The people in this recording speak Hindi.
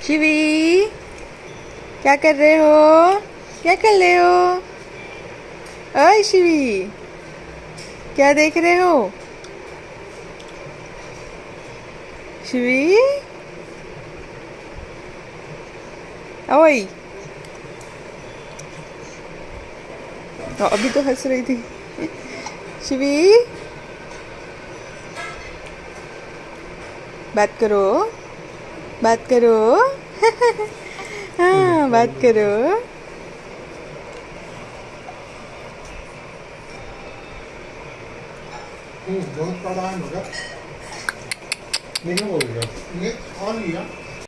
शिवी, क्या कर रहे हो? क्या कर रहे हो? ओए शिवी, क्या देख रहे हो? शिवी, ओए। अभी तो हंस रही थी। शिवी, बात करो, बात करो। हाँ, बात करो। बहुत बड़ा है मगर नहीं बोल रहा, ये खा लिया।